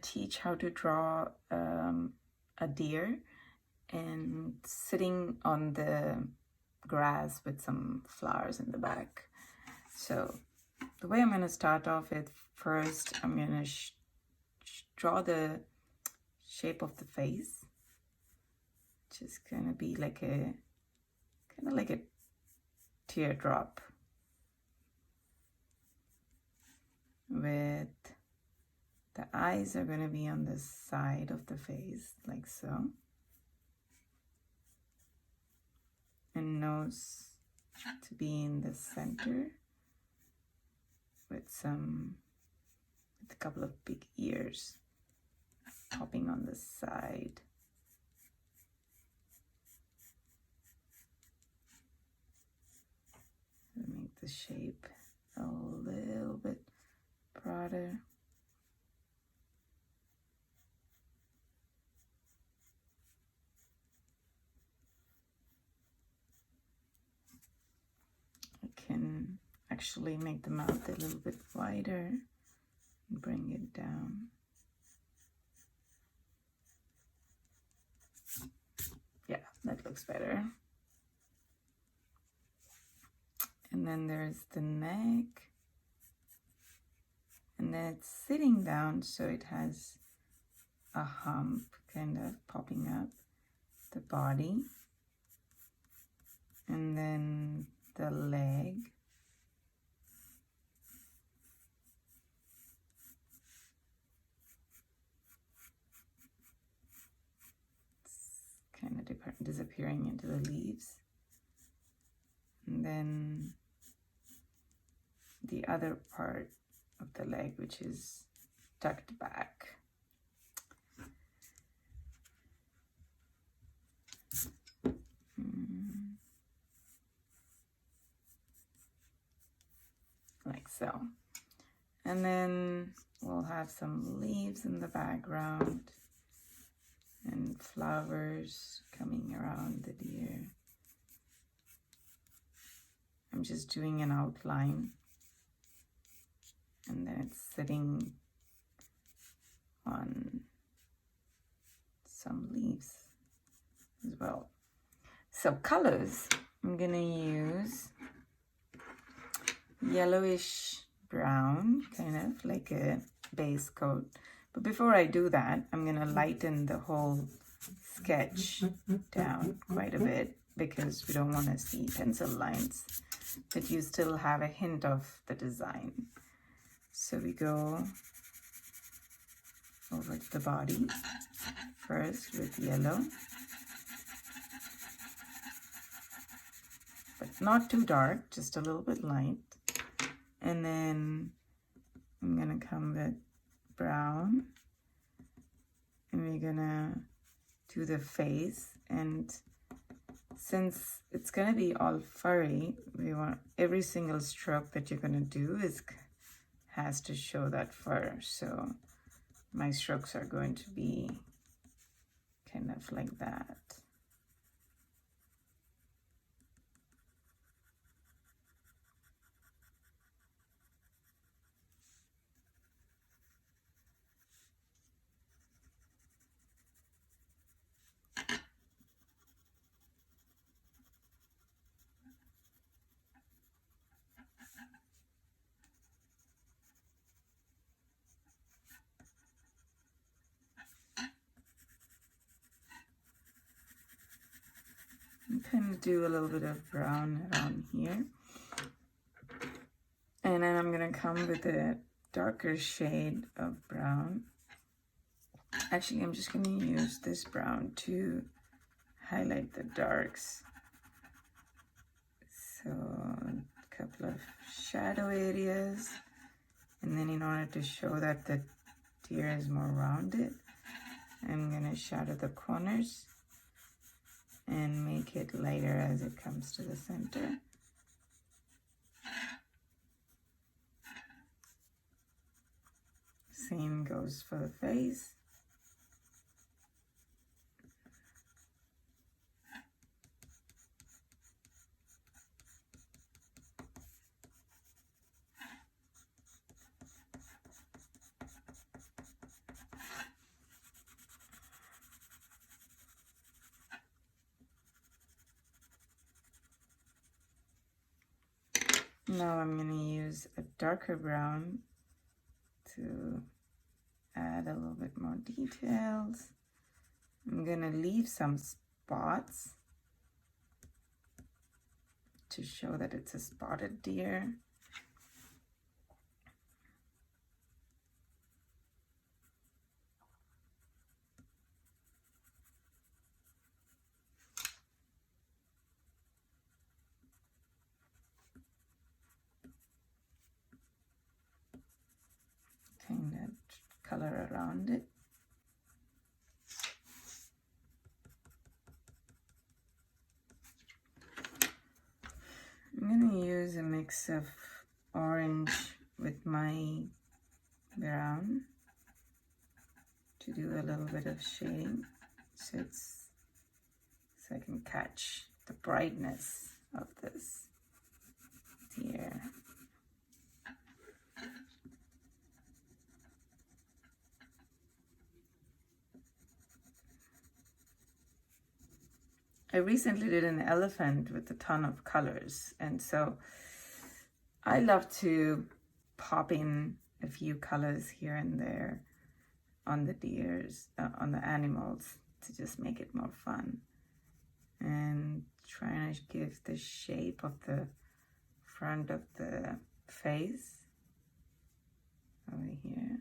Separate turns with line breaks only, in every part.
teach how to draw a deer and sitting on the grass with some flowers in the back. So the way I'm going to start off is, first I'm going to draw the shape of the face, which is going to be like a kind of like a teardrop, with the eyes are going to be on the side of the face, like so, and nose to be in the center with a couple of big ears popping on the side. Make the shape a little bit broader. I can actually make the mouth a little bit wider and bring it down. Yeah, that looks better. And then there's the neck. And then it's sitting down, so it has a hump kind of popping up, the body. And then the leg. It's kind of disappearing into the leaves. And then the other part of the leg, which is tucked back. Like so. And then we'll have some leaves in the background and flowers coming around the deer. I'm just doing an outline, and then it's sitting on some leaves as well. So colors, I'm gonna use yellowish brown, kind of like a base coat. But before I do that, I'm gonna lighten the whole sketch down quite a bit, because we don't want to see pencil lines, but you still have a hint of the design. So we go over the body first with yellow, but not too dark, just a little bit light. And then I'm gonna come with brown, and we're gonna do the face. And since it's gonna be all furry, we want every single stroke that you're gonna do has to show that fur. So my strokes are going to be kind of like that. Kind of do a little bit of brown around here, and then I'm gonna come with a darker shade of brown. Actually, I'm just gonna use this brown to highlight the darks. So a couple of shadow areas, and then in order to show that the deer is more rounded, I'm gonna shadow the corners and make it lighter as it comes to the center. Same goes for the face. Now I'm going to use a darker brown to add a little bit more details. I'm going to leave some spots to show that it's a spotted deer. Kind of color around it. I'm going to use a mix of orange with my brown to do a little bit of shading, so I can catch the brightness of this deer. I recently did an elephant with a ton of colors, and so I love to pop in a few colors here and there on the deers, on the animals, to just make it more fun. And trying to give the shape of the front of the face over here.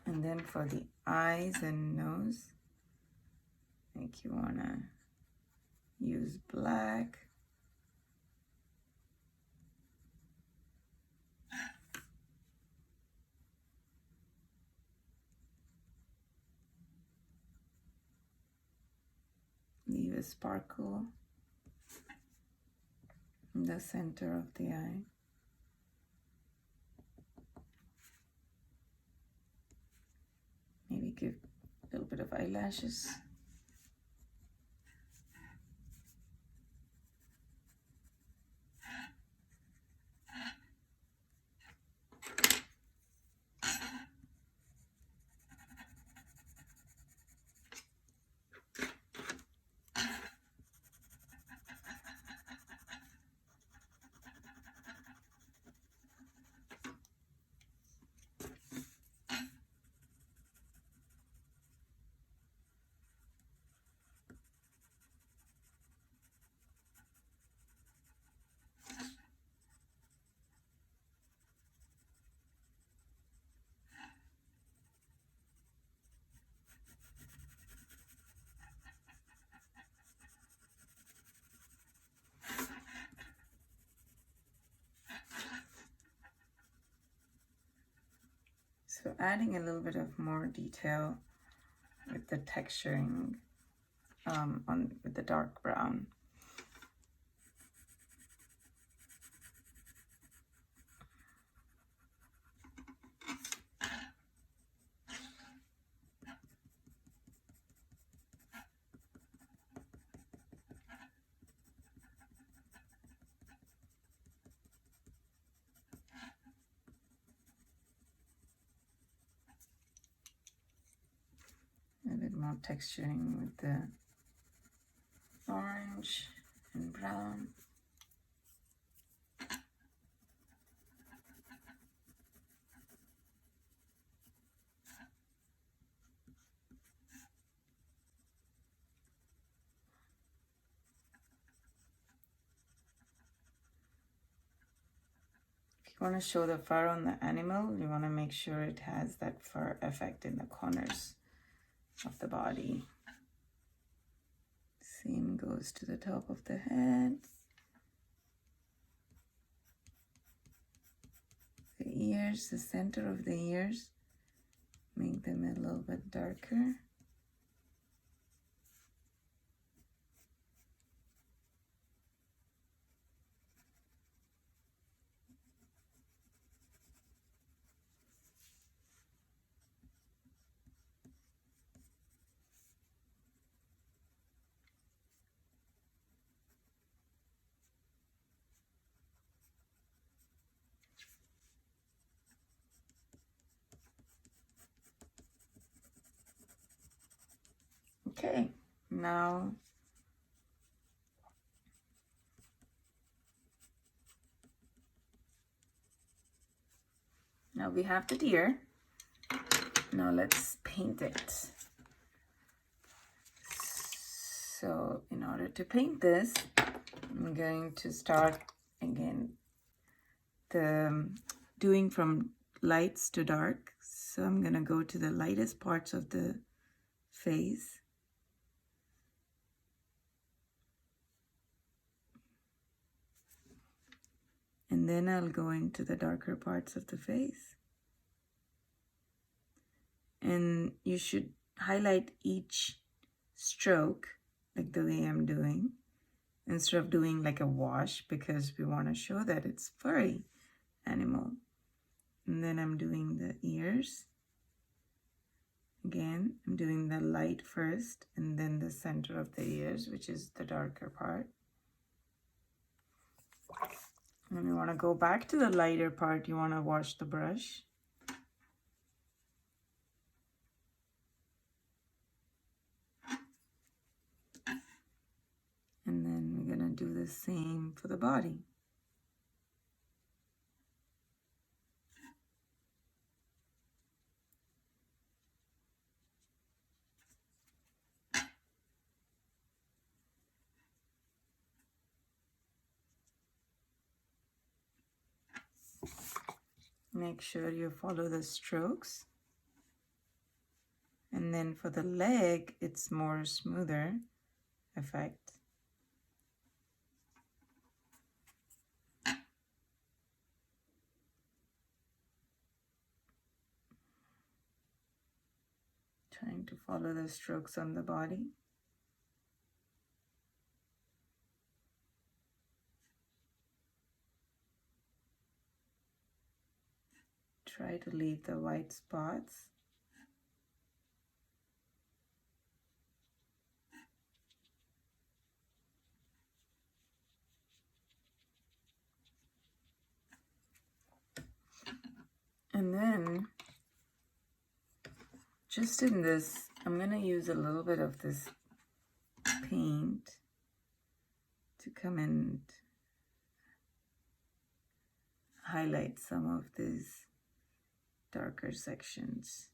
And then for the eyes and nose, I think you want to use black. Leave a sparkle in the center of the eye. Maybe give a little bit of eyelashes. So adding a little bit of more detail with the texturing with the dark brown. A bit more texturing with the orange and brown. If you want to show the fur on the animal, you want to make sure it has that fur effect in the corners of the body. Same goes to the top of the head. The ears, the center of the ears, make them a little bit darker. Okay, now now we have the deer. Now let's paint it. So in order to paint this, I'm going to start again doing from lights to dark. So I'm going to go to the lightest parts of the face. And then I'll go into the darker parts of the face. And you should highlight each stroke like the way I'm doing, instead of doing like a wash, because we want to show that it's furry animal. And then I'm doing the ears. Again, I'm doing the light first and then the center of the ears, which is the darker part. And you want to go back to the lighter part, you want to wash the brush. And then we're going to do the same for the body. Make sure you follow the strokes. And then for the leg, it's more smoother effect. Trying to follow the strokes on the body. Try to leave the white spots. And then, just in this, I'm going to use a little bit of this paint to come and highlight some of these darker sections.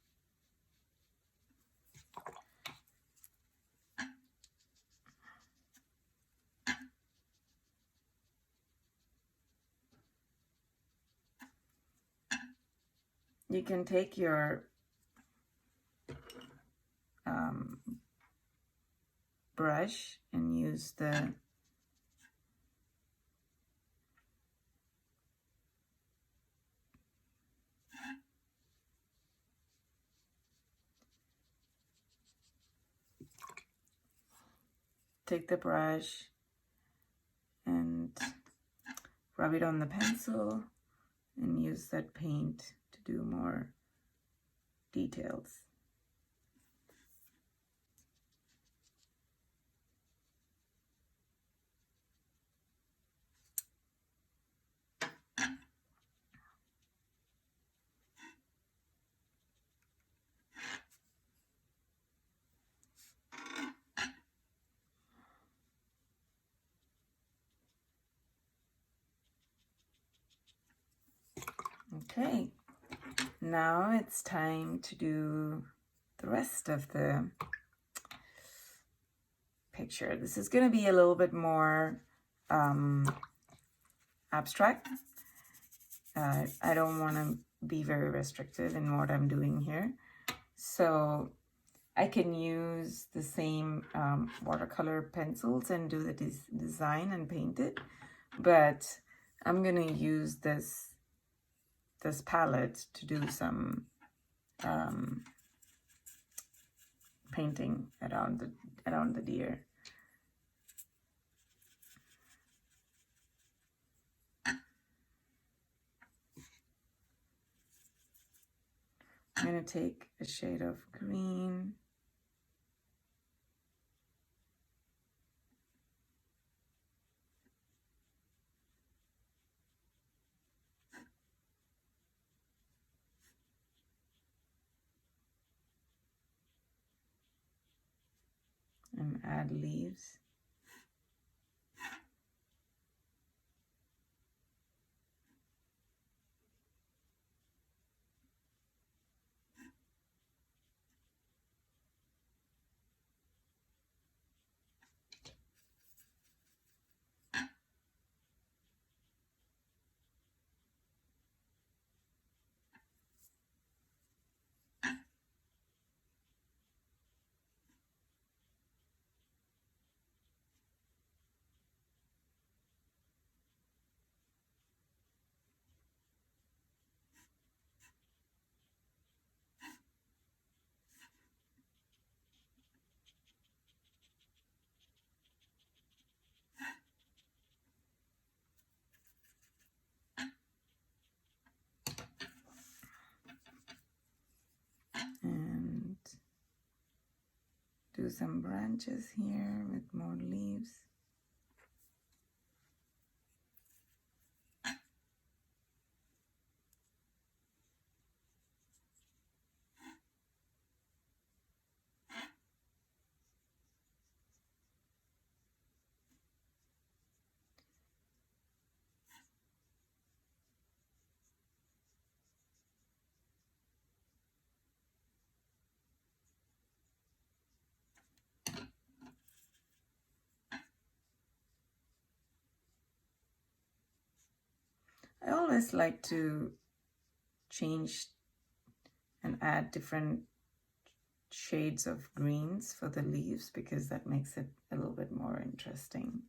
You can take your brush and use the brush and rub it on the pencil and use that paint to do more details. Okay, now it's time to do the rest of the picture. This is going to be a little bit more abstract. I don't want to be very restrictive in what I'm doing here. So I can use the same watercolor pencils and do the design and paint it. But I'm going to use this palette to do some painting around the deer. I'm going to take a shade of green. And add leaves. do some branches here with more leaves. I always like to change and add different shades of greens for the leaves because that makes it a little bit more interesting.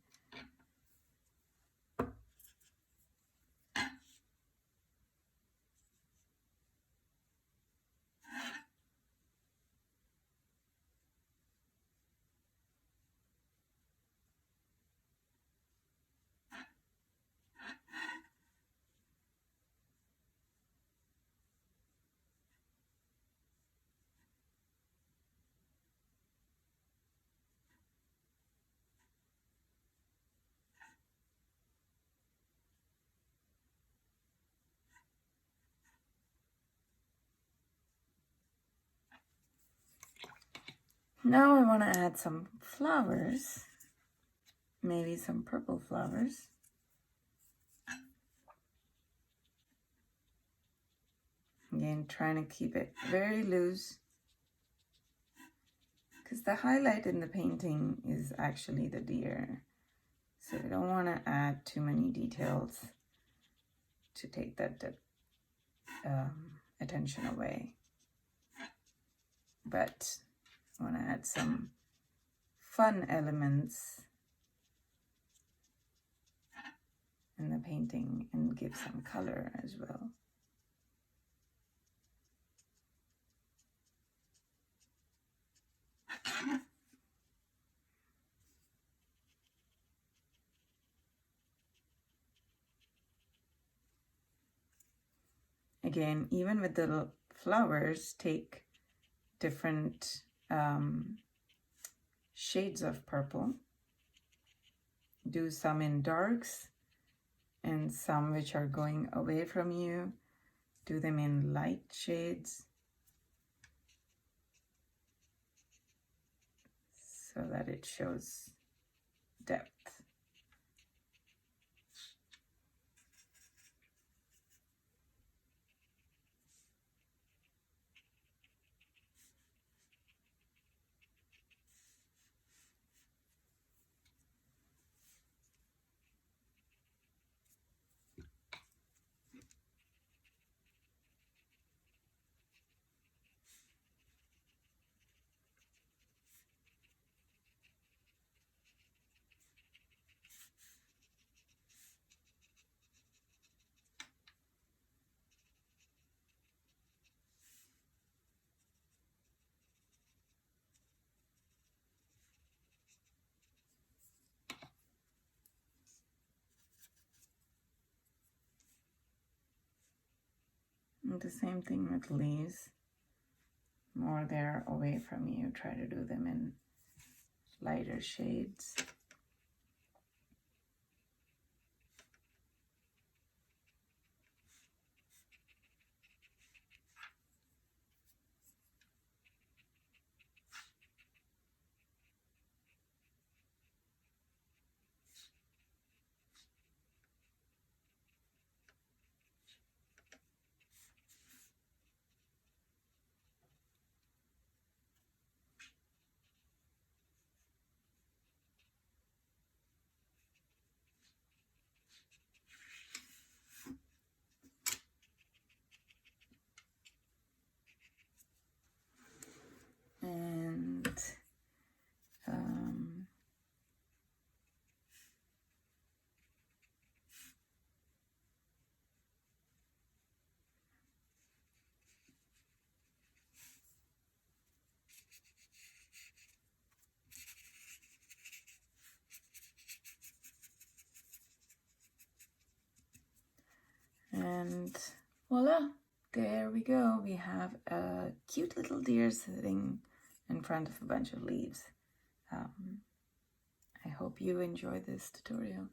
Now I want to add some flowers, maybe some purple flowers. Again, trying to keep it very loose because the highlight in the painting is actually the deer. So I don't want to add too many details to take that attention away. But I want to add some fun elements in the painting and give some color as well. Again, even with the flowers, take different shades of purple. Do some in darks and some which are going away from you. Do them in light shades so that it shows depth. And the same thing with leaves. More they're away from you, try to do them in lighter shades. And voila, there we go. We have a cute little deer sitting in front of a bunch of leaves. I hope you enjoy this tutorial.